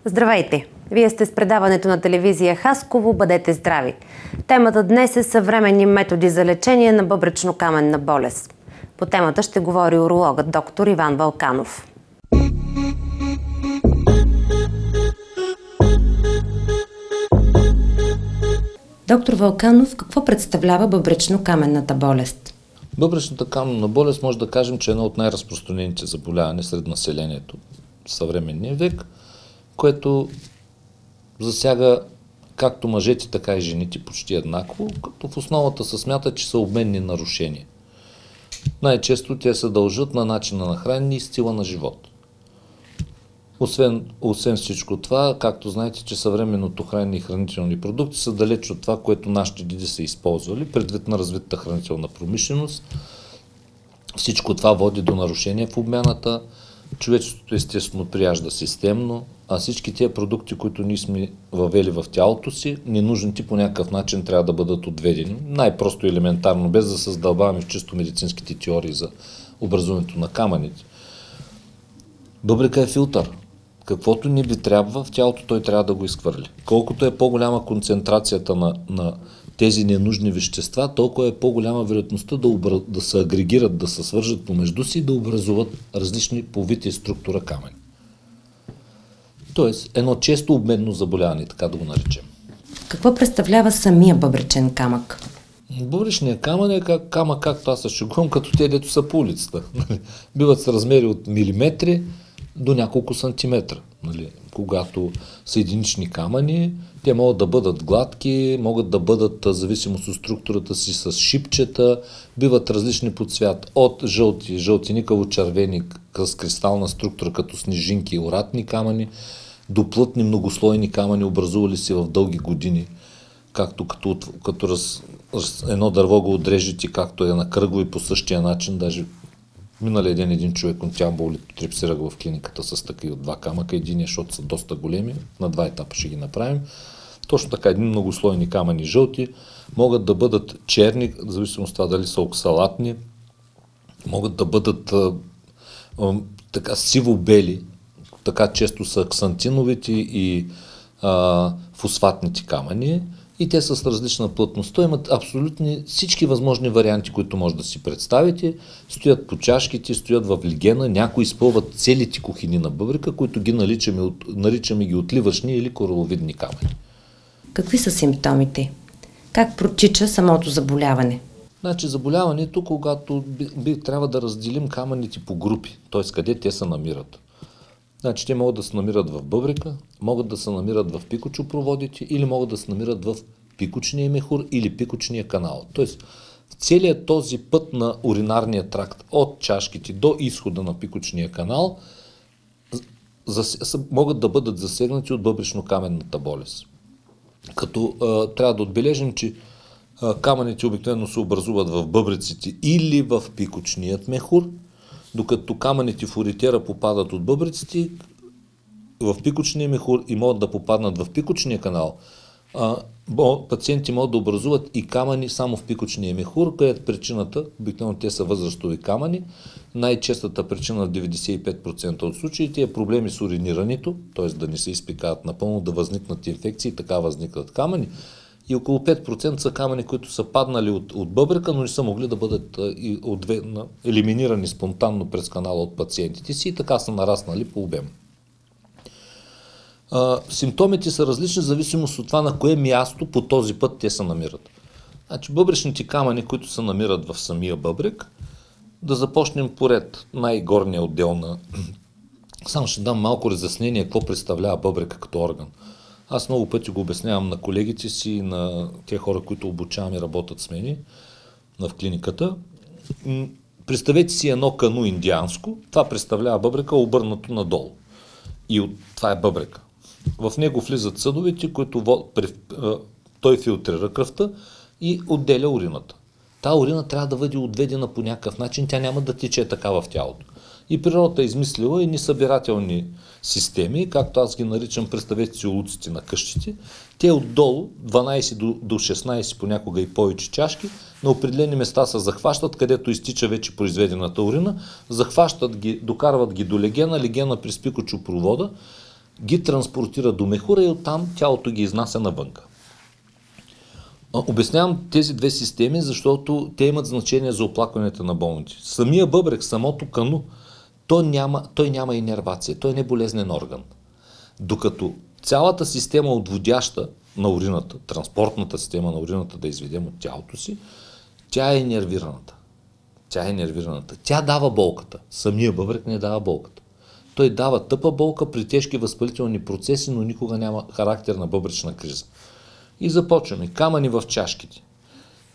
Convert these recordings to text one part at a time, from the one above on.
Здравейте! Вие сте с предаването на телевизия Хасково. Бъдете здрави! Темата днес е съвременни методи за лечение на бъбречно-каменна болест. По темата ще говори урологът доктор Иван Вълканов. Доктор Вълканов, какво представлява бъбречно-каменната болест? Бъбречната каменна болест може да кажем, че е едно от най-разпространените заболявания сред населението в съвременния век, което засяга както мъжете, така и жените почти еднакво, като в основата се смята, че са обменни нарушения. Най-често те се дължат на начина на хранене и стила на живот. Освен всичко това, както знаете, че съвременното хранене и хранителни продукти са далеч от това, което нашите деди са използвали, предвид на развитата хранителна промишленост. Всичко това води до нарушения в обмяната. Човечеството естествено прияжда системно, а всички тези продукти, които ние сме въвели в тялото си, ненужните по някакъв начин трябва да бъдат отведени. Най-просто елементарно, без да се задълбаваме в чисто медицинските теории за образуването на камъните. Бъбрека е филтър. Каквото не би трябва в тялото, той трябва да го изхвърли. Колкото е по-голяма концентрацията на тези ненужни вещества, толкова е по-голяма вероятността да се агрегират, да се свържат помежду си и да образуват различни по вид и структура камъни. Тоест, едно често обменно заболяване, така да го наречем. Какво представлява самия бъбречен камък? Бъбречният камък е камък, както аз се шегувам, като те, дето са по улицата. Биват с размери от милиметри до няколко сантиметра. Когато са единични камъни, те могат да бъдат гладки, могат да бъдат, в зависимост от структурата си, с шипчета, биват различни по цвят, от жълтеникаво-червени с кристална структура, като снежинки и оратни камъни, до плътни многослойни камъни, образували се в дълги години, както като едно дърво го отрежете, както е на кръгло и по същия начин, даже миналия ден един човек от Тямбол трепсирах в клиниката с такива от два камъка. Единия, защото са доста големи, на два етапа ще ги направим. Точно така, един многослойни камъни жълти, могат да бъдат черни, в зависимост от това дали са оксалатни, могат да бъдат така сиво-бели, така често са ксантиновите и фосфатните камъни. И те са с различна плътност. Той имат абсолютно всички възможни варианти, които може да си представите. Стоят по чашките, стоят в лигена, някои изпълват целите кухини на бъбрека, които ги наричаме ги отливъчни или кораловидни камъни. Какви са симптомите? Как протича самото заболяване? Значи заболяването, когато трябва да разделим камъните по групи, т.е. къде те се намират. Значи те могат да се намират в бъбрека, могат да се намират в пикочопроводите или могат да се намират в пикочния мехур или пикочния канал. Тоест, целият този път на уринарния тракт от чашките до изхода на пикочния канал могат да бъдат засегнати от бъбречно-каменната болест. Като трябва да отбележим, че камъните обикновено се образуват в бъбреците или в пикочният мехур, докато камъните в уритера попадат от бъбреците в пикочния мехур и могат да попаднат в пикочния канал. Пациенти могат да образуват и камъни само в пикочния мехур, където причината, обикновено те са възрастови камъни, най-честата причина в 95% от случаите е проблеми с уринирането, т.е. да не се изпикават напълно, да възникнат инфекции и така възникват камъни. И около 5% са камъни, които са паднали от бъбрека, но не са могли да бъдат елиминирани спонтанно през канала от пациентите си и така са нараснали по обем. Симптомите са различни в зависимост от това на кое място по този път те се намират. Значи, бъбречните камъни, които се намират в самия бъбрек, да започнем поред най-горния отдел на... Само ще дам малко разяснение какво представлява бъбрека като орган. Аз много пъти го обяснявам на колегите си, на тези хора, които обучавам и работят с мене в клиниката. Представете си едно кану индианско, това представлява бъбрека обърнато надолу. И това е бъбрека. В него влизат съдовете, които той филтрира кръвта и отделя урината. Та урина трябва да бъде отведена по някакъв начин, тя няма да тече така в тялото. И природата е измислила едни събирателни системи, както аз ги наричам, представете си улуците на къщите. Те отдолу, 12 до 16 понякога и повече чашки, на определени места се захващат, където изтича вече произведената урина, захващат ги, докарват ги до легена, легена през пикочопровода ги транспортира до мехура и оттам тялото ги изнася навънка. Обяснявам тези две системи, защото те имат значение за оплакването на болните. Самия бъбрек, самото кану, той няма инервация, той не е болезнен орган. Докато цялата система отводяща на урината, транспортната система на урината да изведем от тялото си, тя е инервираната. Тя дава болката. Самия бъбрек не дава болката. Той дава тъпа болка при тежки възпалителни процеси, но никога няма характер на бъбречна криза. И започваме. Камъни в чашките.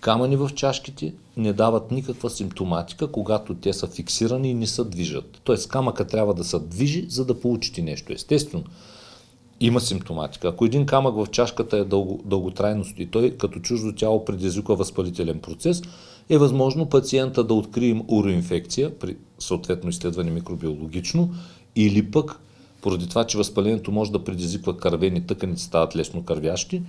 Камъни в чашките не дават никаква симптоматика, когато те са фиксирани и не се движат. Тоест камъка трябва да се движи, за да получите нещо. Естествено, има симптоматика. Ако един камък в чашката е дълготрайност и той като чуждо тяло предизвиква възпалителен процес, е възможно пациента да открием уроинфекция при съответно изследване микробиологично или пък поради това, че възпалението може да предизвиква кървени, тъканите стават лесно кървящи,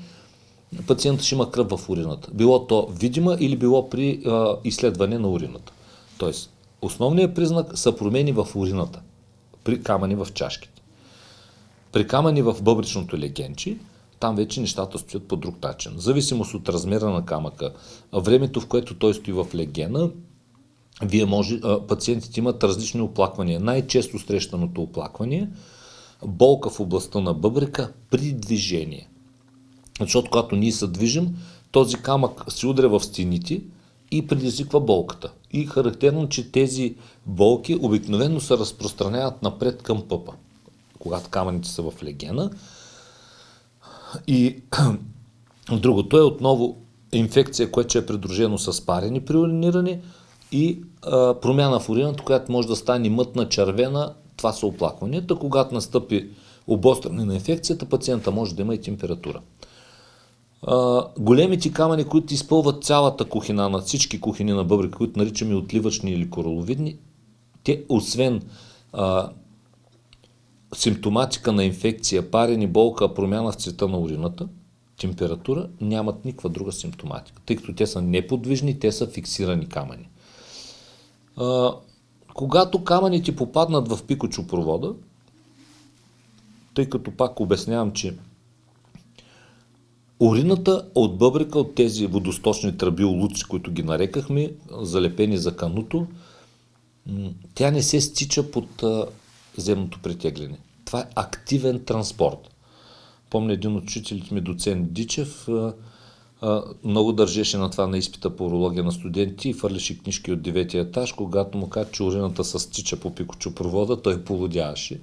пациентът ще има кръв в урината. Било то видима или било при изследване на урината. Тоест, основният признак са промени в урината при камъни в чашките. При камъни в бъбречното легенче, там вече нещата стоят по друг начин. В зависимост от размера на камъка, времето в което той стои в легена, пациентите имат различни оплаквания. Най-често срещаното оплакване – болка в областта на бъбрека при движение. Защото когато ние се движим, този камък се удря в стените и предизвиква болката. И характерно, че тези болки обикновено се разпространяват напред към пъпа, когато камъните са в легена. И другото е отново инфекция, която е придружено с парени при уриниране и промяна в урината, която може да стане мътна, червена. Това са оплакванията. Когато настъпи обостряне на инфекцията, пациента може да има и температура. Големите камъни, които изпълват цялата кухина, на всички кухини на бъбрека, които наричаме отливачни или кораловидни, те освен симптоматика на инфекция, парени, болка, промяна в цвета на урината, температура, нямат никаква друга симптоматика, тъй като те са неподвижни, те са фиксирани камъни. Когато камъните попаднат в пикочопровода, тъй като пак обяснявам, че урината от бъбрека, от тези водосточни тръби, улуци, които ги нарекахме, залепени за кануто, тя не се стича под земното притегляне. Това е активен транспорт. Помня един от учителите ми, доцент Дичев, много държеше на това на изпита по урология на студенти и фърляше книжки от 9-ти етаж, когато му каза, че урината се стича по пикочопровода, той полудяваше.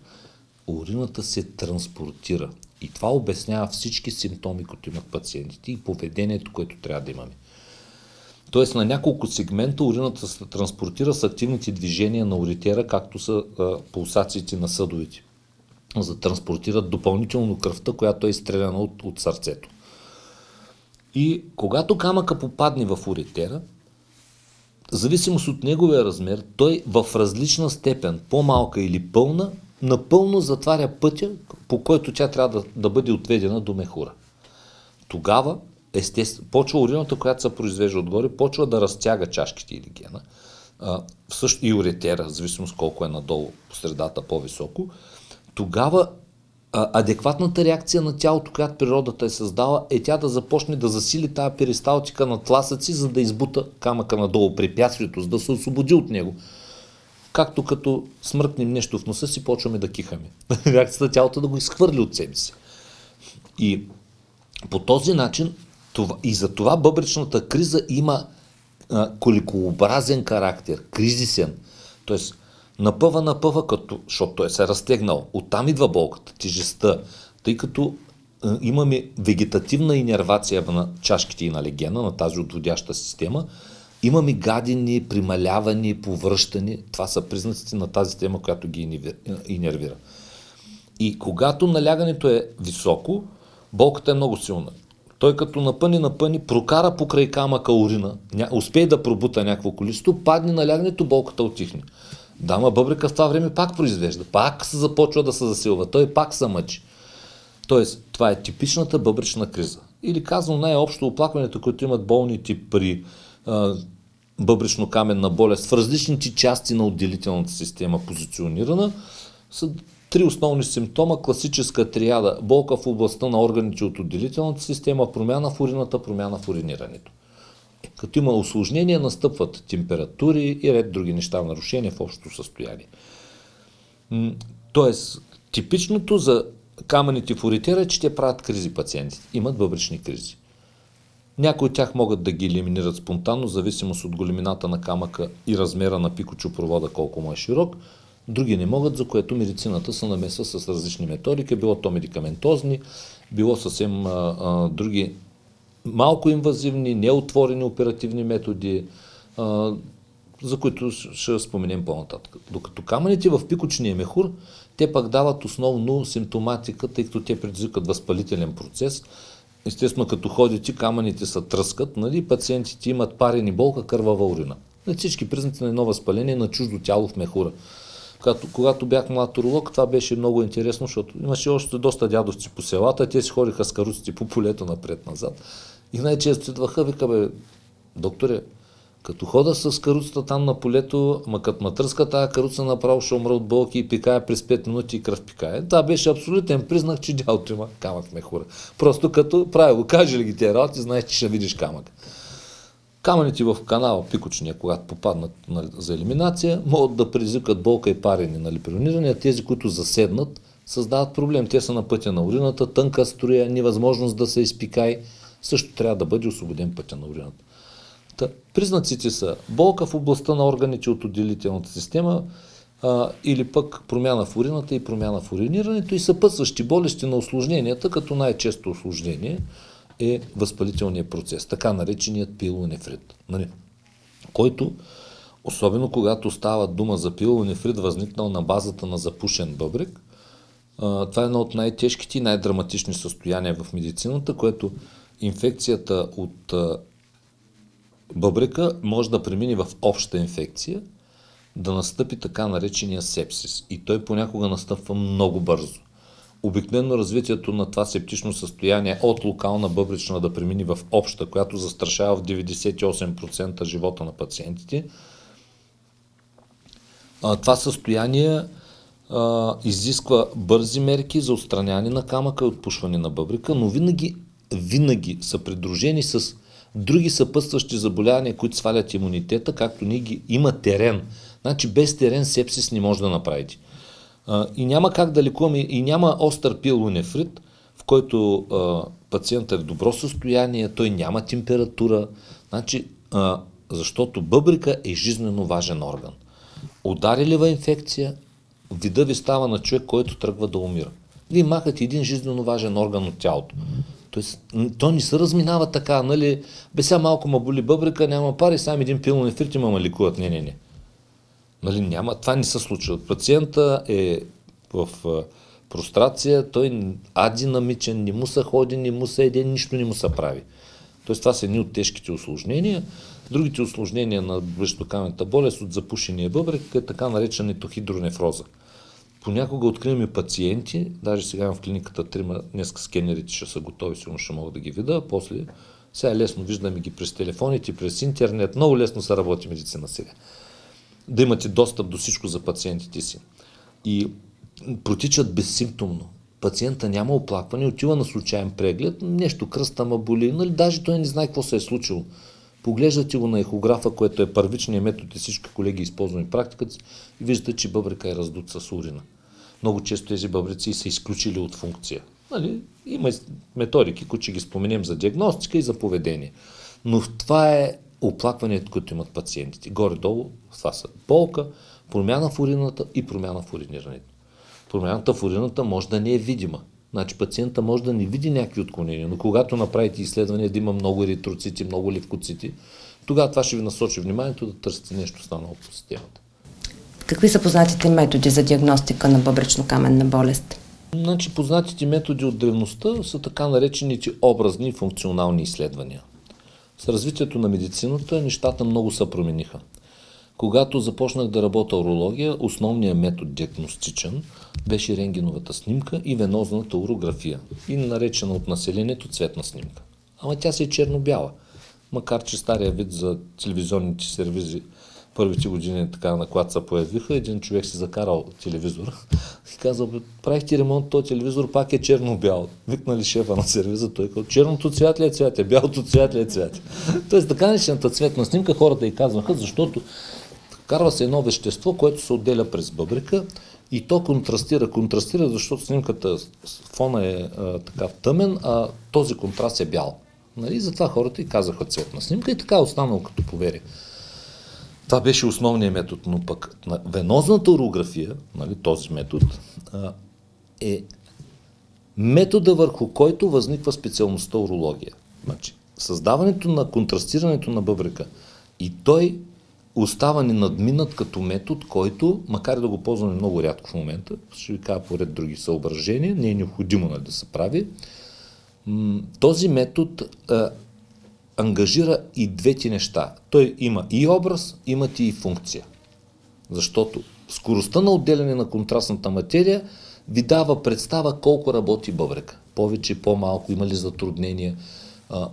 Урината се транспортира. И това обяснява всички симптоми, които имат пациентите и поведението, което трябва да имаме. Тоест на няколко сегмента урината се транспортира с активните движения на уритера, както са пулсациите на съдовете, за да транспортират допълнително кръвта, която е изстреляна от сърцето. И когато камъка попадне в уритера, в зависимост от неговия размер, той в различна степен, по-малка или пълна, напълно затваря пътя, по който тя трябва да бъде отведена до мехура. Тогава, естествено, почва урината, която се произвежда отгоре, почва да разтяга чашките или гена, също и уретера, в зависимост колко е надолу по средата по-високо. Тогава адекватната реакция на тялото, която природата е създала, е тя да започне да засили тази перисталтика на тласъци, за да избута камъка надолу, препятствието, за да се освободи от него. Както като смръкнем нещо в носа си, почваме да кихаме. Реакцията тялото да го изхвърли от себе си. И по този начин, и за това бъбречната криза има коликообразен характер, кризисен. Тоест, напъва, защото той се е разтегнал. Оттам идва болката, тежестта, тъй като имаме вегетативна инервация на чашките и на легена, на тази отводяща система, имаме гадени, прималявани, повръщани. Това са признаците на тази система, която ги инервира. И когато налягането е високо, болката е много силна. Той като напъни, прокара покрай камъка урина, успее да пробута някакво количество, падне налягането, болката отихне. Дама бъбрека в това време пак произвежда, пак се започва да се засилва, той пак се мъчи. Тоест, това е типичната бъбречна криза. Или казвам най-общо оплакването, които имат болните при бъбречно-каменна болест в различните части на отделителната система позиционирана, са Три основни симптома, класическа триада, болка в областта на органите от отделителната система, промяна в урината, промяна в уринирането. Като има усложнения, настъпват температури и ред други неща, нарушения в общото състояние. Тоест, типичното за камъните в уритера е, че те правят кризи пациентите. Имат бъбречни кризи. Някои от тях могат да ги елиминират спонтанно, в зависимост от големината на камъка и размера на пикочопровода, колко му е широк. Други не могат, за което медицината се намесва с различни методики, било то медикаментозни, било съвсем други малко инвазивни, неотворени оперативни методи, за които ще споменем по-нататък. Докато камъните в пикочния мехур, те пак дават основно симптоматика, тъй като те предизвикат възпалителен процес. Естествено, като ходите, камъните се тръскат, нали? Пациентите имат парени болка, кървава урина. Всички признаци на едно възпаление на чуждо тяло в мехура. Когато бях млад уролог, това беше много интересно, защото имаше още доста дядовци по селата, те си ходиха с каруците по полето напред-назад. И най-често идваха, вика, докторе, като хода с каруцата там на полето, като ма тръска тази каруца, направо ще умра от болки и пикае през 5 минути и кръв пикае. Това беше абсолютен признак, че дялото има камък в мехура. Просто като правило, каже ли ги тези работи, знаеш, че ще видиш камък. Камъните в канала, пикочния, когато попаднат за елиминация, могат да предизвикат болка и парене, при уриниране, а тези, които заседнат, създават проблем. Те са на пътя на урината, тънка струя, невъзможност да се изпикае, също трябва да бъде освободен пътя на урината. Признаците са болка в областта на органите от отделителната система или пък промяна в урината и промяна в уринирането и съпътстващи болести на усложненията, като най-често усложнение е възпалителният процес, така нареченият пилонефрит, който, особено когато става дума за пилонефрит, възникнал на базата на запушен бъбрек, това е едно от най-тежките и най-драматични състояния в медицината, което инфекцията от бъбрека може да премине в обща инфекция, да настъпи така наречения сепсис. И той понякога настъпва много бързо. Обикновено развитието на това септично състояние от локална бъбречна да премини в обща, която застрашава в 98% живота на пациентите. Това състояние изисква бързи мерки за отстраняване на камъка и отпушване на бъбрека, но винаги са придружени с други съпътстващи заболявания, които свалят имунитета, както има терен. Значи без терен сепсис не може да направите. И няма как да лекуваме, и няма остър пилонефрит, в който пациентът е в добро състояние, той няма температура, защото бъбрека е жизненно важен орган. Ударилива инфекция, вида ви става на човек, който тръгва да умира. Вие махате един жизненно важен орган от тялото. Тоест, то не се разминава така, сега малко ма боли бъбрека, няма пари, сам един пилонефрит има ма лекуват. Не. Няма, това не се случва. Пациента е в прострация, той адинамичен, не му се ходи, не му се еде, нищо не му се прави. Тоест това са едни от тежките усложнения. Другите усложнения на бъбречно-каменната болест от запушения бъбрек е така наречената хидронефроза. Понякога откриваме пациенти, даже сега в клиниката днеска скенерите ще са готови, сигурно ще мога да ги видя, после сега лесно виждаме ги през телефоните, през интернет, много лесно се работи медицина сега. Да имате достъп до всичко за пациентите си. И протичат безсимптомно. Пациента няма оплакване, отива на случайен преглед, нещо кръста ма боли, даже той не знае какво се е случило. Поглеждате го на ехографа, което е първичният метод и всички колеги използваме практиката си и виждате, че бъбрека е раздут с урина. Много често тези бъбреци са изключили от функция. Има методики, които ще ги споменем за диагностика и за поведение. Но това е оплакването, което имат пациентите. Горе-долу това са болка, промяна в урината и промяна в уринирането. Промяната в урината може да не е видима. Пациента може да не види някакви отклонения, но когато направите изследване да има много еритроцити, много левкоцити, тогава това ще ви насочи вниманието да търсите нещо останало по системата. Какви са познатите методи за диагностика на бъбречно-каменна болест? Познатите методи от древността са така наречените образни и функционални изследвания. С развитието на медицината нещата много се промениха. Когато започнах да работя урология, основният метод диагностичен беше рентгеновата снимка и венозната урография, и наречена от населението цветна снимка. Ама тя си е черно-бяла, макар че стария вид за телевизионните сервизи първите години, така, на когато се появиха, един човек си закарал телевизор и казал: правихте ремонт, този телевизор пак е черно-бял. Викнали шефа на сервиза, той казал: черното цвят ли е цвят, бялото цвят ли е цвят. Тоест така наречената цветна снимка хората и казваха, защото карва се едно вещество, което се отделя през бъбрека и то контрастира, защото снимката, фона е така тъмен, а този контраст е бял. Нали? Затова хората и казаха цветна снимка и така е останало като поверие. Това беше основният метод, но пък на венозната урография, нали, този метод, е метода, върху който възниква специалността урология. Значи, създаването на контрастирането на бъбрека и той остава ни надминат като метод, който, макар и да го ползваме много рядко в момента, ще ви кажа поред други съображения, не е необходимо да се прави, този метод ангажира и двете неща. Той има и образ, има и функция. Защото скоростта на отделяне на контрастната материя ви дава представа колко работи бъбрека. Повече, по-малко, има ли затруднения.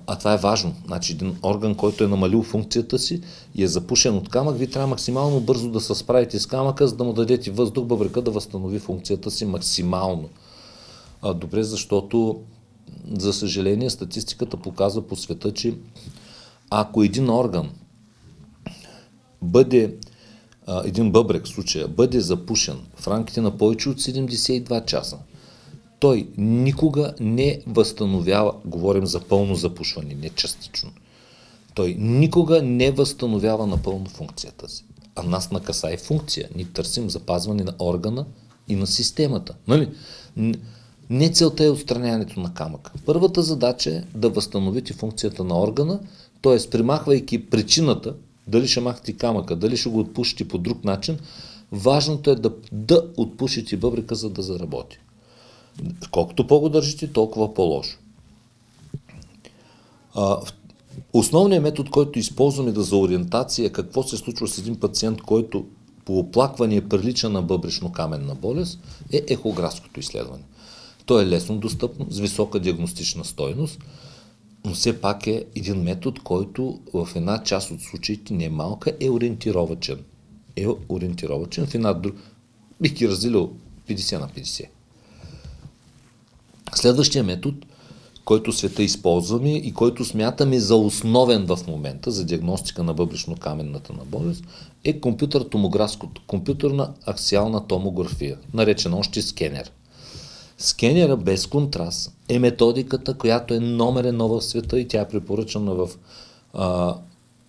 А това е важно. Значи един орган, който е намалил функцията си и е запушен от камък, ви трябва максимално бързо да се справите с камъка, за да му дадете въздух, бъбрека да възстанови функцията си максимално. Добре, защото за съжаление статистиката показва по света, че ако един орган бъде, един бъбрек в случая, бъде запушен в рамките на повече от 72 часа, той никога не възстановява, говорим за пълно запушване, не частично, той никога не възстановява напълно функцията си. А нас накаса функция. Ние търсим запазване на органа и на системата. Нали? Не целта е отстраняването на камъка. Първата задача е да възстановите функцията на органа, т.е. примахвайки причината, дали ще махате камъка, дали ще го отпушите по друг начин, важното е да отпушите бъбрека, за да заработи. Колкото по-го държите, толкова по-лошо. Основният метод, който използваме за ориентация какво се случва с един пациент, който по оплакване прилича на бъбречно-каменна болест, е ехографското изследване. То е лесно достъпно, с висока диагностична стойност, но все пак е един метод, който в една част от случаите, не малка, е ориентировачен. В една друга. Бих ги разделил 50 на 50. Следващия метод, който света използваме и който смятаме за основен в момента за диагностика на бъбречно-каменната болест, е компютърна аксиална томография, наречена още скенер. Скенера без контраст е методиката, която е номер 1 в света и тя е препоръчана в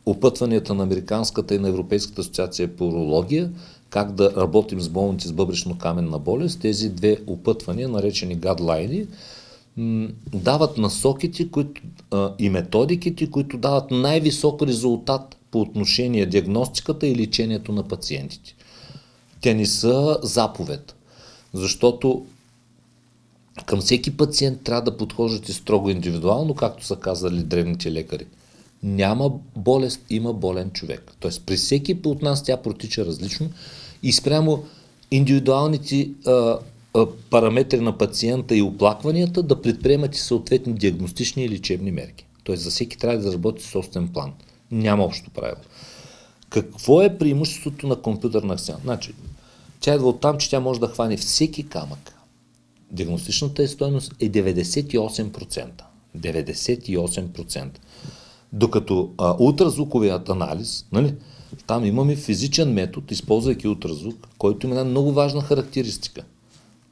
опътванията на Американската и на Европейската асоциация по урология, как да работим с болните с бъбречно-каменна болест. Тези две опътвания, наречени гадлайни, дават насоките и методиките, които дават най-висок резултат по отношение диагностиката и лечението на пациентите. Те не са заповед, защото към всеки пациент трябва да подхождате строго индивидуално, както са казали древните лекари. Няма болест, има болен човек. Тоест при всеки от нас тя протича различно и спрямо индивидуалните параметри на пациента и оплакванията да предприемате съответни диагностични и лечебни мерки. Тоест за всеки трябва да работи собствен план. Няма общо правило. Какво е преимуществото на компютърна аксиална? Значи, тя идва от там, че тя може да хване всеки камък. Диагностичната стойност е 98%. 98%. Докато ултразвуковият анализ, нали, там имаме физичен метод, използвайки ултразвук, който има една много важна характеристика.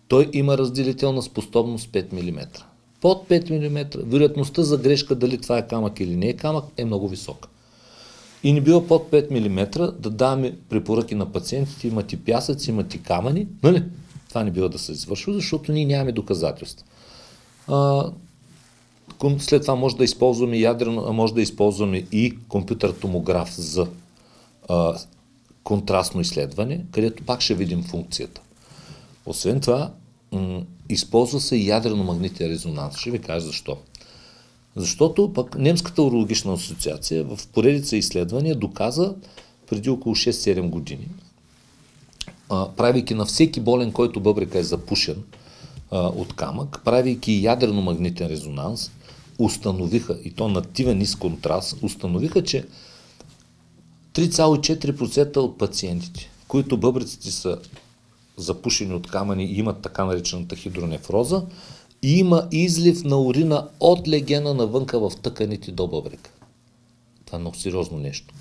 Той има разделителна способност 5 мм. Под 5 мм вероятността за грешка дали това е камък или не е камък е много висока. И не бива под 5 мм да даваме препоръки на пациентите, имат и пясъци, имат и камъни. Нали? Това не бива да се извършва, защото ние нямаме доказателства. След това може да използваме ядрено, може да използваме и компютър томограф за контрастно изследване, където пак ще видим функцията. Освен това, използва се и ядрено-магнитен резонанс. Ще ви кажа защо. Защото пък Немската урологична асоциация в поредица изследвания доказа преди около 6-7 години, правейки на всеки болен, който бъбрека е запушен от камък, правейки ядрено-магнитен резонанс, установиха, и то нативен низ контраст, установиха, че 3,4% от пациентите, които бъбреците са запушени от камъни и имат така наречената хидронефроза, и има излив на урина от легена навънка в тъканите до бъбрека. Това е много сериозно нещо.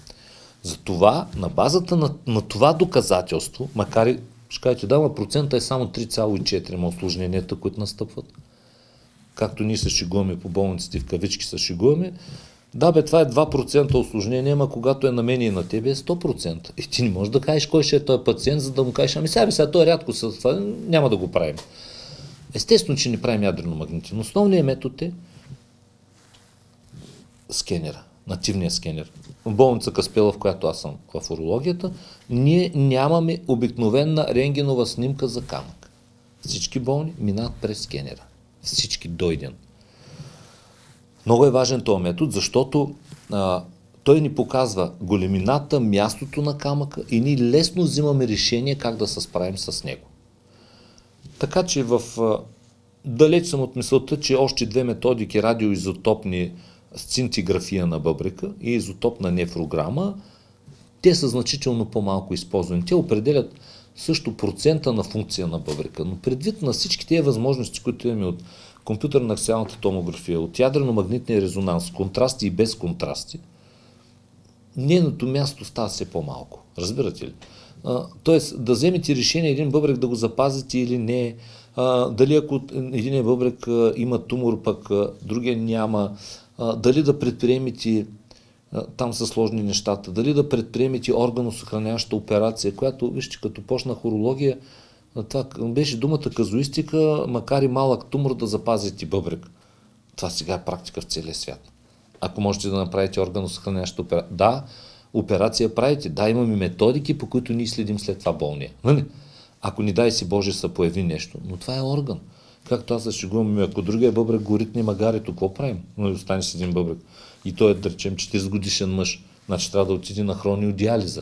Затова, на базата на това доказателство, макар и, ще кажете, да, но процента е само 3,4 на усложненията, които настъпват. Както ние се шегуваме по болниците, в кавички се шегуваме, да бе, това е 2% усложнение, ама когато е на мен и на тебе е 100%. И ти не можеш да кажеш кой ще е този пациент, за да му кажеш, ами сега той е рядко с това, няма да го правим. Естествено, че не правим ядрено-магнитен. Основният метод е скенера, нативния скенер. В болница Каспела, в която аз съм в урологията, ние нямаме обикновена рентгенова снимка за камък. Всички болни минават през скенера. Всички до един. Много е важен този метод, защото той ни показва големината, мястото на камъка и ние лесно взимаме решение как да се справим с него. Така че далеч съм от мисълта, че още две методики, радиоизотопни сцинтиграфия на бъбрека и изотопна нефрограма, те са значително по-малко използвани. Те определят също процента на функция на бъбрека, но предвид на всички тези възможности, които имаме от компютърна аксиалната томография, от ядрено-магнитния резонанс, контрасти и без контрасти, нейното място става все по-малко. Разбирате ли? Тоест, да вземете решение един бъбрек да го запазите или не, дали ако един бъбрек има тумор, пък другия няма, дали да предприемете, там са сложни нещата, дали да предприемете органосъхраняваща операция, която, вижте, като почнах урология, това беше думата казуистика, макар и малък тумор да запазите бъбрек. Това сега е практика в целия свят. Ако можете да направите органосъхраняваща операция, да, операция правите, да, имаме методики, по които ние следим след това болния. Нали? Ако ни дай си Боже се появи нещо, но това е орган. Както аз зашегувам, ако другия бъбрек го ритне магарето, какво правим? Но и остане с един бъбрек. И той е, да речем, 40 годишен мъж. Значи трябва да отиде на хрониодиализа.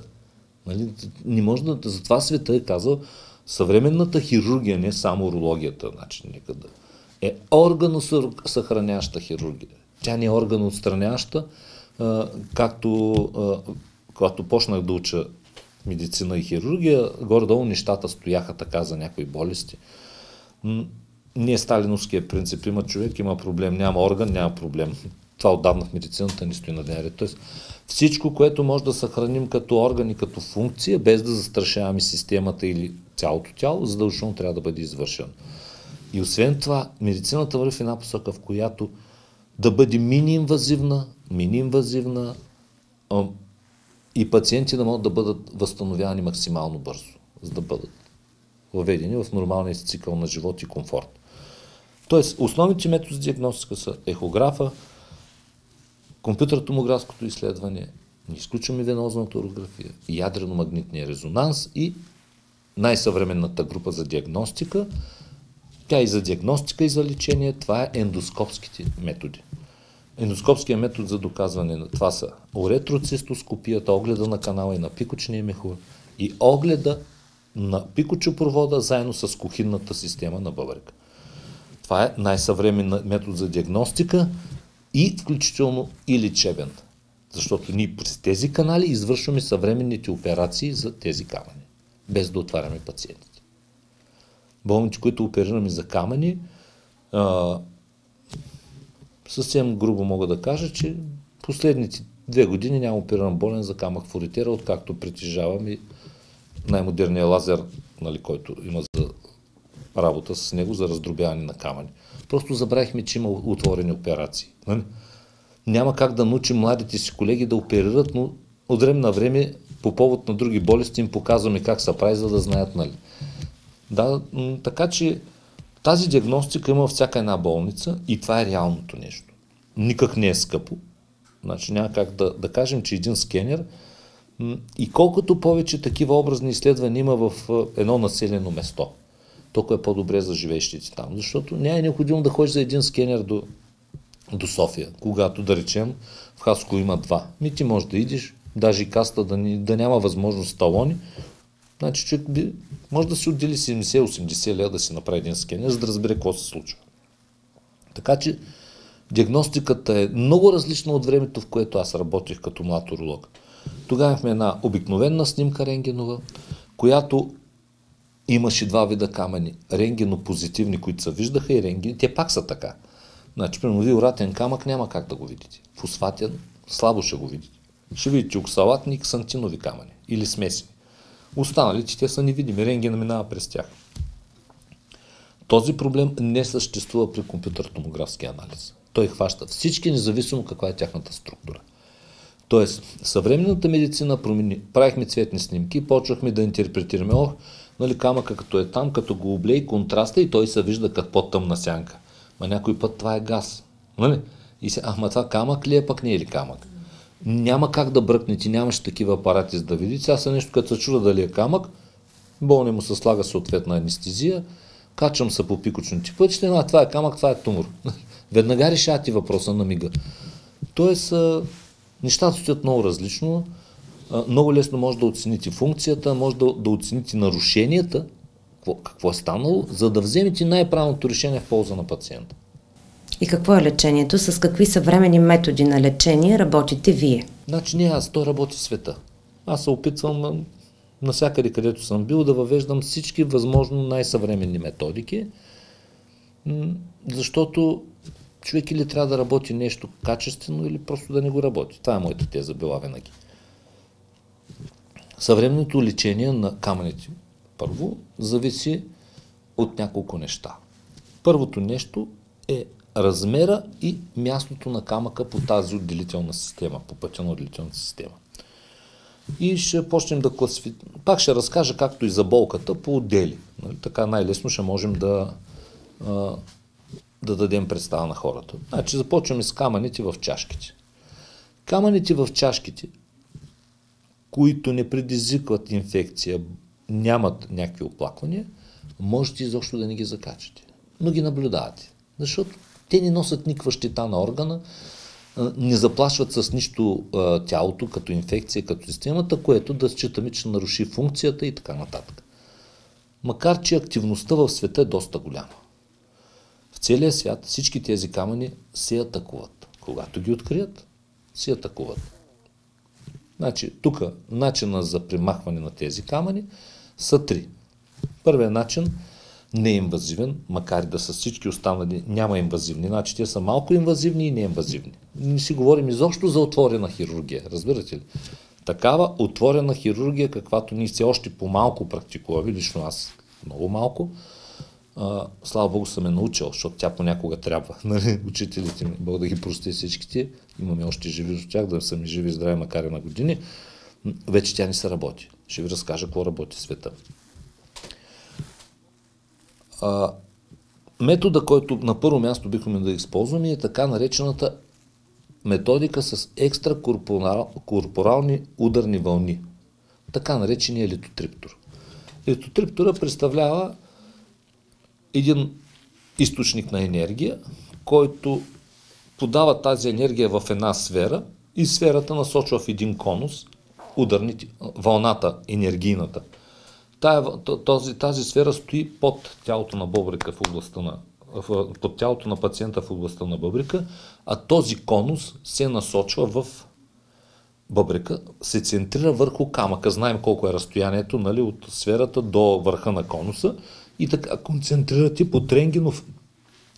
Нали? Не може да... Затова света е казал, съвременната хирургия, не само урологията, значи никъде, е органосъхраняваща хирургия. Тя не е органоотстраняваща, когато почнах да уча медицина и хирургия, горе-долу нещата стояха така за някои болести. Не е сталиновския принцип, има човек, има проблем, няма орган, няма проблем. Това отдавна в медицината не стои на ден ред. Тоест, всичко, което може да съхраним като орган и като функция, без да застрашаваме системата или цялото тяло, задължително трябва да бъде извършено. И освен това, медицината върви в една посока, в която да бъде мини-инвазивна и пациенти да могат да бъдат възстановявани максимално бързо, за да бъдат въведени в нормалния си цикъл на живот и комфорт. Тоест, основните методи за диагностика са ехографа, компютър-томографското изследване, не изключваме венозната урография, ядрено-магнитния резонанс и най-съвременната група за диагностика. Тя и за диагностика, и за лечение, това е ендоскопските методи. Ендоскопският метод за доказване на това са уретроцистоскопията, огледа на канала и на пикочния мехур и огледа на пикочопровода заедно с кухинната система на бъбрека. Това е най-съвременен метод за диагностика и включително и лечебен. Защото ние през тези канали извършваме съвременните операции за тези камъни, без да отваряме пациентите. Болните, които оперираме за камъни, съвсем грубо мога да кажа, че последните 2 години няма опериран болен за камък в уретера, откакто притежавам и най-модерния лазер, нали, който има за работа с него за раздробяване на камъни. Просто забравихме, че има отворени операции. Нали? Няма как да научим младите си колеги да оперират, но от време на време по повод на други болести им показваме как се прави, за да знаят. Нали? Да, така че тази диагностика има във всяка една болница и това е реалното нещо. Никак не е скъпо. Значи няма как да кажем, че един скенер и колкото повече такива образни изследвания има в едно населено место, толкова е по-добре за живеещите там. Защото няма е необходимо да ходиш за един скенер до София, когато, да речем, в Хасково има 2. Ти можеш да идиш, даже и каста да няма възможност талони. Значи човек може да си отдели 70-80 лева да си направи един скенер, за да разбере какво се случва. Така че диагностиката е много различна от времето, в което аз работих като млад уролог. Тогава имахме една обикновена снимка рентгенова, която имаше два вида камъни. Рентгенопозитивни, които се виждаха, и рентгени. Те пак са така. Значи, примерно, виоратен камък няма как да го видите. Фосфатен слабо ще го видите. Ще видите оксалатни и ксантинови камъни или смесени. Останалите те са невидими. Рентгена минава през тях. Този проблем не съществува при компютър-томографски анализ. Той хваща всички, независимо каква е тяхната структура. Тоест, съвременната медицина промени. Правихме цветни снимки и почвахме да интерпретираме. Нали, камъка като е там, като го облей контраста и той се вижда като по-тъмна сянка. Ма някой път това е газ. Нали? И ама това камък ли е, пък не е ли камък? Няма как да бръкнете, нямаше такива апарати за да видите. Сега са нещо, като се чуда дали е камък, болни му се слага съответна анестезия, качвам се по пикочните пътища, това е камък, това е тумор. Веднага решавате въпроса на мига. Тоест, нещата стоят много различно. Много лесно може да оцените функцията, може да оцените нарушенията, какво е станало, за да вземете най-правилното решение в полза на пациента. И какво е лечението? С какви съвременни методи на лечение работите вие? Значи не аз, той работи света. Аз се опитвам навсякъде, където съм бил, да въвеждам всички възможно най-съвременни методики, защото човек или трябва да работи нещо качествено, или просто да не го работи. Това е моята теза била винаги. Съвременното лечение на камъните, първо, зависи от няколко неща. Първото нещо е размера и мястото на камъка по тази отделителна система, по пътя на отделителната система. И ще почнем да класифицираме. Пак ще разкажа, както и за болката, по отдели. Нали? Така най-лесно ще можем да дадем представа на хората. Значи започваме с камъните в чашките. Камъните в чашките, които не предизвикват инфекция, нямат някакви оплаквания, можете изобщо да не ги закачате. Но ги наблюдавате. Защото те не носят никаква щета на органа, не заплашват с нищо тялото, като инфекция, като системата, което да считаме, че наруши функцията и така нататък. Макар че активността в света е доста голяма. В целия свят всички тези камъни се атакуват. Когато ги открият, се атакуват. Значи, тук начина за примахване на тези камъни са три. Първият начин неинвазивен, макар и да са всички останали, няма инвазивни. Значи те са малко инвазивни и неинвазивни. Не си говорим изобщо за отворена хирургия, разбирате ли? Такава отворена хирургия, каквато ние все още по-малко практикуваме, лично аз много малко, слава Богу съм е научил, защото тя понякога трябва. Нали? Учителите ми, Бог да ги прости всичките, имаме още живи от тях, да са ми живи и здрави, макар и на години, вече тя не се работи. Ще ви разкажа какво работи в света. Метода, който на първо място бихме да използваме, е така наречената методика с екстракорпорални ударни вълни. Така наречения литотриптор. Литотриптора представлява един източник на енергия, който подава тази енергия в една сфера и сферата насочва в един конус вълната енергийната. Тази сфера стои под тялото на бъбрека под тялото на пациента в областта на бъбрека, а този конус се насочва в бъбрека, се центрира върху камъка. Знаем колко е разстоянието, нали, от сферата до върха на конуса и така концентрирате под рентгенов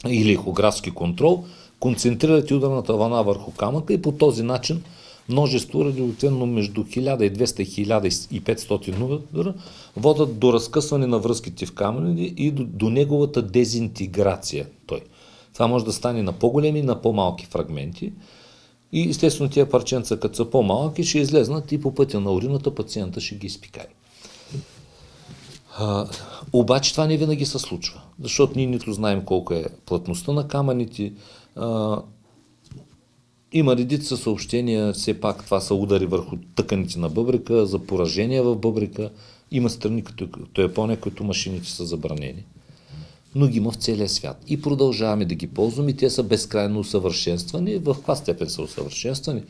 или ехографски контрол, концентрирате ударната вълна върху камъка и по този начин множество, радиоактивно между 1200 и 1500 удара, водят до разкъсване на връзките в камъни и до неговата дезинтеграция. Това може да стане на по-големи и на по-малки фрагменти. И естествено тия парченца, като са по-малки, ще излезнат и по пътя на урината пациента ще ги изпикае. Обаче това не винаги се случва, защото ние нито знаем колко е плътността на камъните. Има редица съобщения, все пак това са удари върху тъканите на бъбрека, за поражения в бъбрека. Има страни като Япония, които машините са забранени. Но ги има в целия свят. И продължаваме да ги ползваме и те са безкрайно усъвършенствани. В каква степен са усъвършенствани?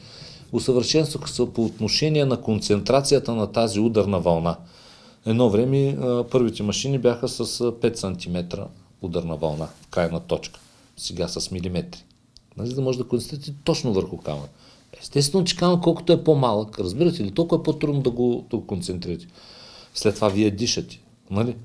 Усъвършенстваха се по отношение на концентрацията на тази ударна вълна. Едно време първите машини бяха с 5 см ударна вълна, крайна точка. Сега с милиметри. За да може да концентрирате точно върху камък. Естествено, че камък колкото е по-малък, разбирате ли, толкова е по-трудно да го концентрирате. След това вие дишате. Нали?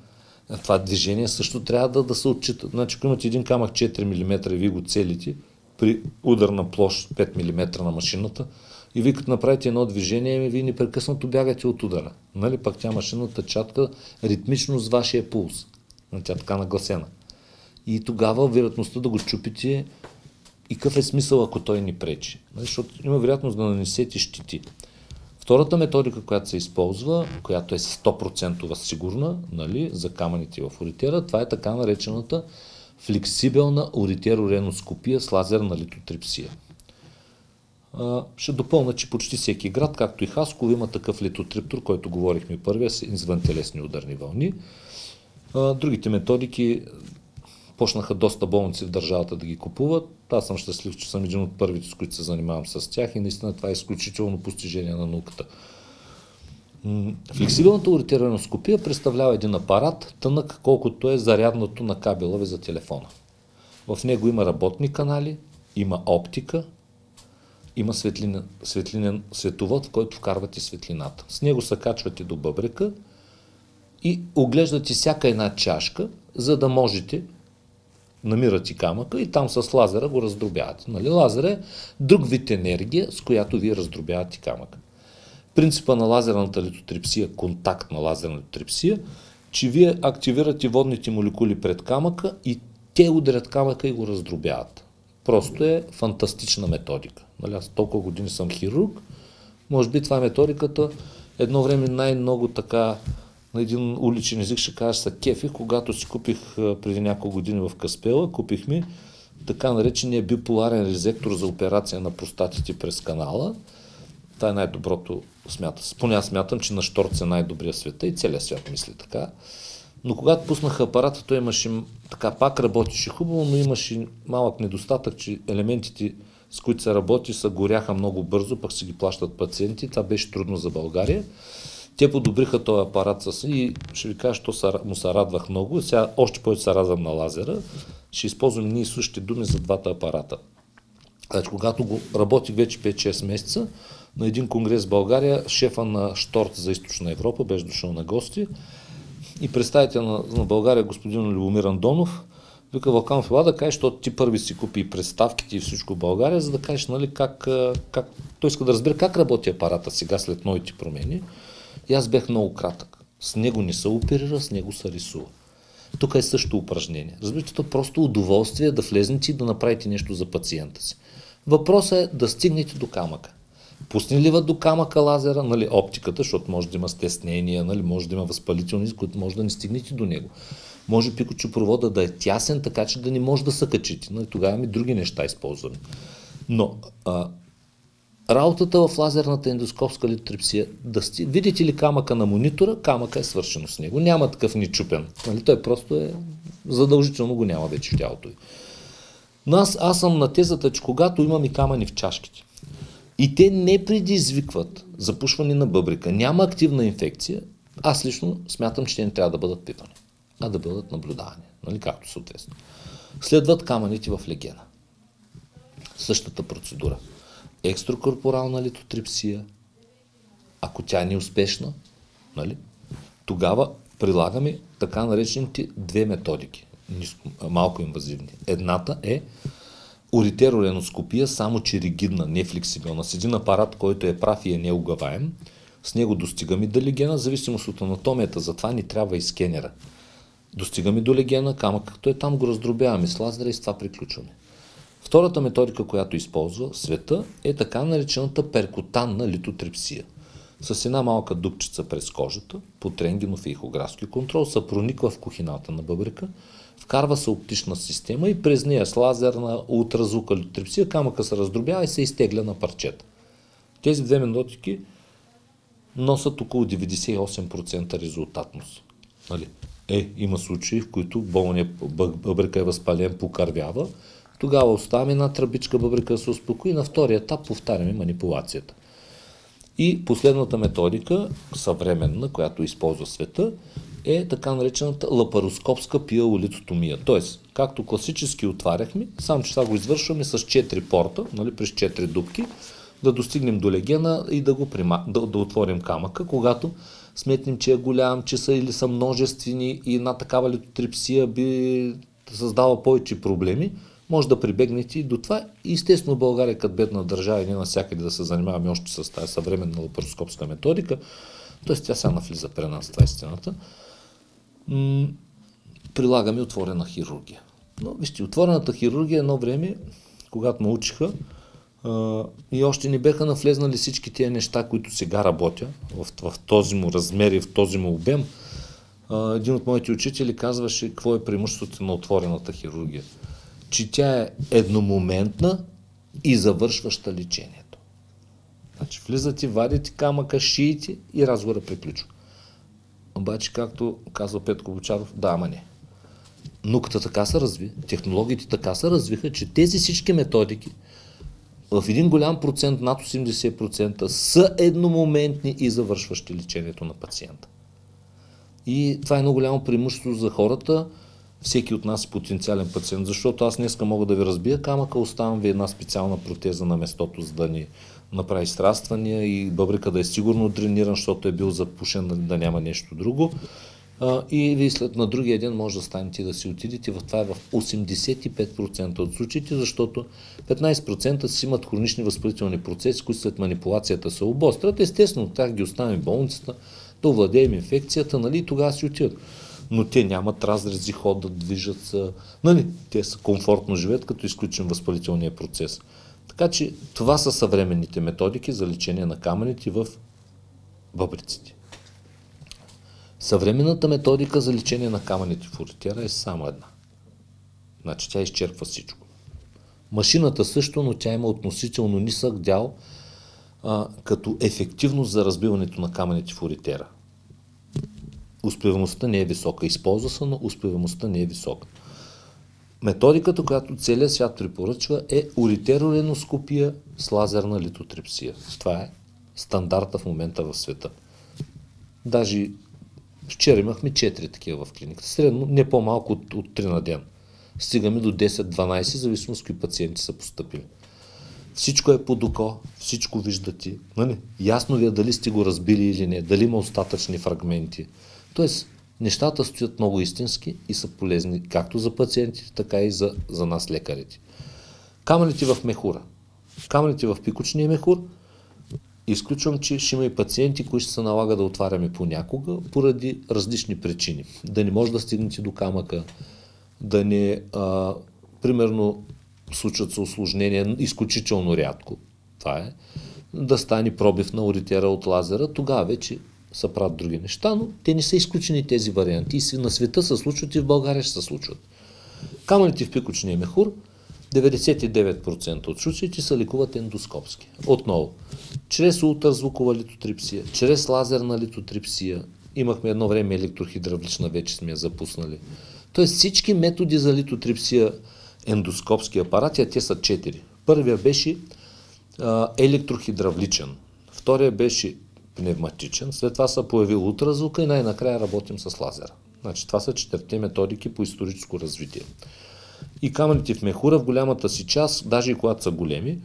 Това движение също трябва да се отчита. Значи, ако имате един камък 4 мм и вие го целите при удар на площ 5 мм на машината и вие като направите едно движение, вие непрекъснато бягате от удара. Нали? Пак тя машината чатка ритмично с вашия пулс. Тя така нагласена. И тогава вероятността да го чупите и какъв е смисъл, ако той ни пречи. Защото има вероятност да нанесете щити. Втората методика, която се използва, която е 100% сигурна, нали, за камъните в оритера, това е така наречената флексибелна оритерореноскопия с лазерна литотрипсия. Ще допълня, че почти всеки град, както и Хасково, има такъв литотриптор, който говорихме първия, с извънтелесни ударни вълни. Другите методики почнаха доста болници в държавата да ги купуват. Аз съм щастлив, че съм един от първите, с които се занимавам с тях и наистина това е изключително постижение на науката. Флексибилната оритероскопия представлява един апарат, тънък колкото е зарядното на кабела ви за телефона. В него има работни канали, има оптика, има светлинен световод, в който вкарвате светлината. С него се качвате до бъбрека и оглеждате всяка една чашка, за да можете намирате камъка и там с лазера го раздробявате. Нали? Лазер е друг вид енергия, с която вие раздробявате камъка. Принципа на лазерната литотрипсия, контактна лазерна литотрипсия, че вие активирате водните молекули пред камъка и те ударят камъка и го раздробяват. Просто е фантастична методика. Нали? Аз толкова години съм хирург, може би това е методиката. Едно време най-много така на един уличен език ще кажа са кефих, когато си купих преди няколко години в Каспела, купих ми така наречения биполарен резектор за операция на простатите през канала. Това е най-доброто, поне аз смятам, че на щорц е най-добрия света и целият свят мисли така. Но когато пуснаха апарата, той имаше така, пак работеше хубаво, но имаше малък недостатък, че елементите, с които се работи, са горяха много бързо, пък си ги плащат пациенти. Това беше трудно за България. Те подобриха този апарат и ще ви кажа, що му се радвах много. Сега още повече се радвам на лазера. Ще използвам ние същите думи за двата апарата. Значи, когато го работих вече 5-6 месеца, на един конгрес в България, шефа на Щорт за Източна Европа беше дошъл на гости и представител на България, господин Любомир Андонов, вика: Вълканов, ела да кажеш, защото ти първи си купи и представките и всичко в България, за да кажеш, нали, как той иска да разбере как работи апарата сега след новите промени. И аз бях много кратък. С него не се оперира, с него се рисува. Тук е също упражнение. Разбирате, то просто удоволствие да влезнете и да направите нещо за пациента си. Въпросът е да стигнете до камъка. Пусне ли до камъка лазера, нали, оптиката, защото може да има стеснения, нали, може да има възпалителни, които може да не стигнете до него. Може пикочопровода да е тясен, така че да не може да се качите. Нали, тогава и други неща използваме. Но работата в лазерната ендоскопска литотрипсия, видите ли камъка на монитора, камъка е свършено с него. Няма такъв ни чупен. Нали? Той просто е задължително го няма вече в тялото. Но аз съм на тезата, че когато имам и камъни в чашките и те не предизвикват запушване на бъбрика, няма активна инфекция, аз лично смятам, че те не трябва да бъдат пипани, а да бъдат наблюдавани. Нали? Както съответно. Следват камъните в легена. Същата процедура. Екстракорпорална литотрипсия, ако тя е неуспешна, нали, тогава прилагаме така наречените две методики, малко инвазивни. Едната е оритерореноскопия, само че ригидна, нефлексибилна, с един апарат, който е прав и е неугаваем. С него достигаме до легена, в зависимост от анатомията, затова ни трябва и скенера. Достигаме до легена, камък, като е там, го раздробяваме с лазера и с това приключваме. Втората методика, която използва света, е така наречената перкутанна литотрипсия. С една малка дупчица през кожата, под рентгенов и ехографски контрол, се прониква в кухината на бъбрека, вкарва се оптична система и през нея с лазерна ултразвука литотрипсия камъка се раздробява и се изтегля на парчета. Тези две методики носят около 98% резултатност. Нали? Има случаи, в които болният бъбрека е възпален, покървява. Тогава оставяме една тръбичка бъбрека да се успокои и на втория етап повтаряме манипулацията. И последната методика, съвременна, която използва света, е така наречената лапароскопска пиелолитотомия. Тоест, както класически отваряхме, само че сега го извършваме с 4 порта, нали, през 4 дупки, да достигнем до легена и да отворим камъка, когато сметнем, че е голям, че са или са множествени и една такава литотрипсия би създава повече проблеми, може да прибегнете и до това. И естествено България като бедна държава и не навсякъде да се занимаваме още с тази съвременна лапароскопска методика, т.е. тя сега навлиза при нас, това е истината, прилагаме отворена хирургия. Но вижте, отворената хирургия едно време, когато научиха, и още не беха навлезнали всички тези неща, които сега работя в този му размер и в този му обем. Един от моите учители казваше какво е преимуществото на отворената хирургия. Че тя е едномоментна и завършваща лечението. Значи влизате, вадите камъка, шиете и разговора приключва. Обаче, както казва Петко Бочаров, да, ама не. Науката така се разви, технологиите така се развиха, че тези всички методики в един голям процент, над 80%, са едномоментни и завършващи лечението на пациента. И това е едно голямо преимущество за хората. Всеки от нас е потенциален пациент, защото аз днеска мога да ви разбия камъка, оставам ви една специална протеза на местото, за да ни направи сраствания и бъбрека да е сигурно дрениран, защото е бил запушен, да няма нещо друго. И вие след на другия ден може да станете да си отидете. Това е в 85% от случаите, защото 15% си имат хронични възпалителни процеси, които след манипулацията се обострят. Естествено, тях ги оставим в болницата, да овладеем инфекцията, нали, и тогава си отидат. Но те нямат разрези, ходят, движат се, нали, те са комфортно живеят, като изключим възпалителния процес. Така че това са съвременните методики за лечение на камъните в бъбреците. Съвременната методика за лечение на камъните в уретера е само една. Значи тя изчерпва всичко. Машината също, но тя има относително нисък дял като ефективност за разбиването на камъните в уретера. Успеваемостта не е висока. Използва се, но успеваемостта не е висока. Методиката, която целият свят препоръчва, е уретерореноскопия с лазерна литотрипсия. Това е стандарта в момента в света. Даже вчера имахме 4 такива в клиниката. Средно не по-малко от 3 на ден. Стигаме до 10-12, зависимо с кои пациенти са постъпили. Всичко е под око, всичко виждате. Нали? Ясно ви е дали сте го разбили или не, дали има остатъчни фрагменти. Тоест, нещата стоят много истински и са полезни както за пациентите, така и за нас лекарите. Камъните в мехура. Камъните в пикочния мехур, изключвам, че ще има и пациенти, които ще се налага да отваряме понякога, поради различни причини. Да не може да стигнете до камъка, да не, примерно, случват се усложнения, изключително рядко. Това е. Да стане пробив на уретера от лазера, тогава вече се правят други неща, но те не са изключени тези варианти. И на света се случват и в България ще се случват. Камъните в пикочния мехур, 99% от случаите се лекуват ендоскопски. Отново, чрез ултразвукова литотрипсия, чрез лазерна литотрипсия, имахме едно време електрохидравлична, вече сме я запуснали. Тоест всички методи за литотрипсия, ендоскопски апарати, а те са 4. Първия беше електрохидравличен, втория беше пневматичен, след това се появил ултразвука и най-накрая работим с лазера. Значи това са 4 методики по историческо развитие. И камъните в мехура в голямата си част, даже и когато са големи,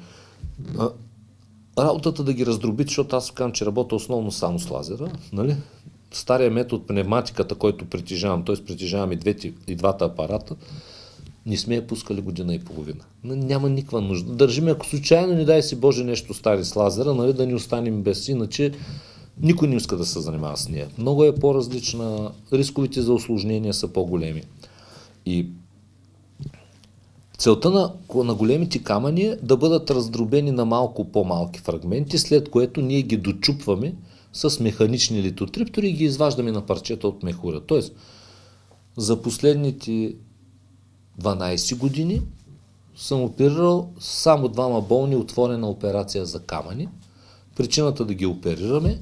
работата да ги раздробите, защото аз казвам, че работя основно само с лазера, нали? Стария метод пневматиката, който притежавам, т.е. притежавам и двата апарата, не сме я пускали година и половина. Няма никаква нужда. Държиме, ако случайно, не дай си Боже, нещо стари с лазера, нали, да ни останем без, иначе никой не иска да се занимава с нея. Много е по-различна, рисковите за усложнения са по-големи. И целта на големите камъни е да бъдат раздробени на малко по-малки фрагменти, след което ние ги дочупваме с механични литотриптори и ги изваждаме на парчета от мехура. Тоест, за последните 12 години съм оперирал само 2 болни, отворена операция за камъни. Причината да ги оперираме,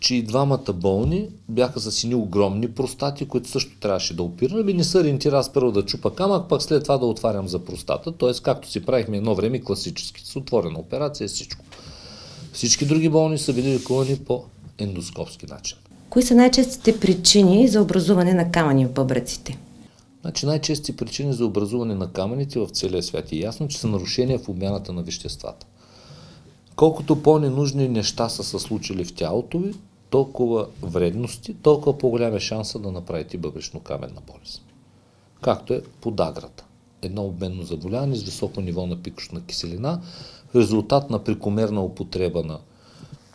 че и 2 болни бяха с едни огромни простати, които също трябваше да оперираме. Не се ориентира аз първо да чупа камък, пък след това да отварям за простата. Т.е. както си правихме едно време класически, с отворена операция, всичко. Всички други болни са били лекувани по ендоскопски начин. Кои са най-честите причини за образуване на камъни в бъбреците? Значи най-чести причини за образуване на камъните в целия свят е ясно, че са нарушения в обмяната на веществата. колкото по-ненужни неща са се случили в тялото ви, толкова вредности, толкова по-голям е шанса да направите бъбречно-каменна болест. Както е подаграта. Едно обменно заболяване с високо ниво на пикочна киселина, в резултат на прекомерна употреба на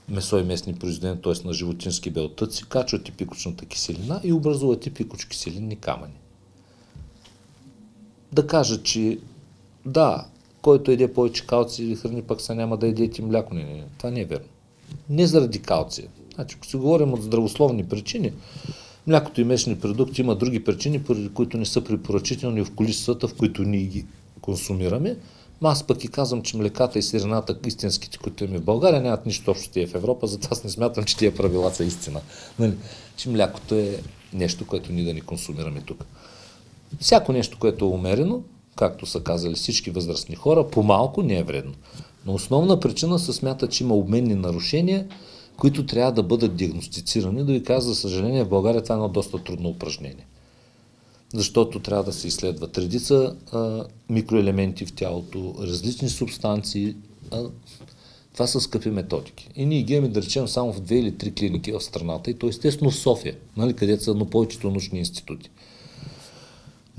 месо и местни произведения, т.е. на животински белтъци, качвате пикочната киселина и образувате пикоч-киселинни камъни. Да кажа, че да, който еде повече калци или храни, пък са няма да едете мляко. Не, това не е верно. Не заради калция. Значи, ако си говорим от здравословни причини, млякото и месни продукти има други причини, поради които не са препоръчителни в количествата, в които ние ги консумираме. Аз пък и казвам, че млеката и сирената, истинските, които имаме в България, нямат нищо общо с тия в Европа, затова аз не смятам, че тия правила са истина. Че млякото е нещо, което ние да не консумираме тук. Всяко нещо, което е умерено, както са казали всички възрастни хора, по-малко не е вредно. Но основна причина се смята, че има обменни нарушения, които трябва да бъдат диагностицирани. Да ви кажа, за съжаление, в България това е едно доста трудно упражнение. Защото трябва да се изследват редица микроелементи в тялото, различни субстанции. Това са скъпи методики. И ние ги имаме, да речем, само в 2 или 3 клиники в страната, и то естествено в София, където са повечето научни институти.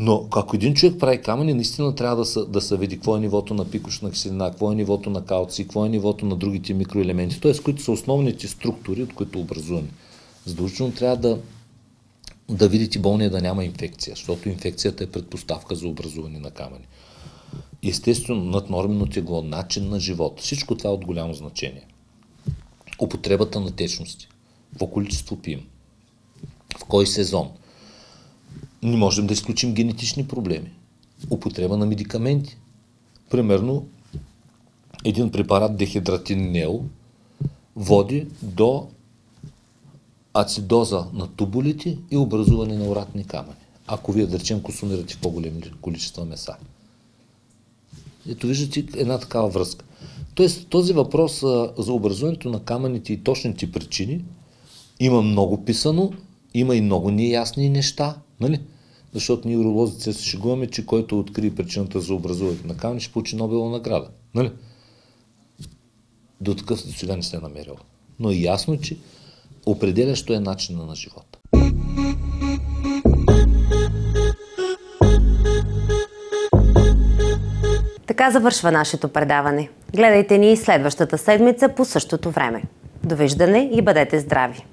Но ако един човек прави камъни, наистина трябва да се види какво е нивото на пикочна киселина, какво е нивото на калци, какво е нивото на другите микроелементи, т.е. които са основните структури, от които образуваме. Задължително трябва да видите болния да няма инфекция, защото инфекцията е предпоставка за образуване на камъни. Естествено, наднормено тегло, начин на живот, всичко това е от голямо значение. Употребата на течности, какво количество пием, в кой сезон. Не можем да изключим генетични проблеми. Употреба на медикаменти. Примерно, един препарат дехидратинел води до ацидоза на тубулите и образуване на уратни камъни. Ако вие, да речем, консумирате в по-големи количества меса. Ето виждате една такава връзка. Тоест, този въпрос за образуването на камъните и точните причини има много писано, има и много неясни неща, нали? Защото ние уролозите се шегуваме, че който открие причината за образуването на камъни, ще получи Нобелова награда, нали? До такъв до сега не се е намерил. Но е ясно, че определящо е начина на живота. Така завършва нашето предаване. Гледайте ни следващата седмица по същото време. Довиждане и бъдете здрави!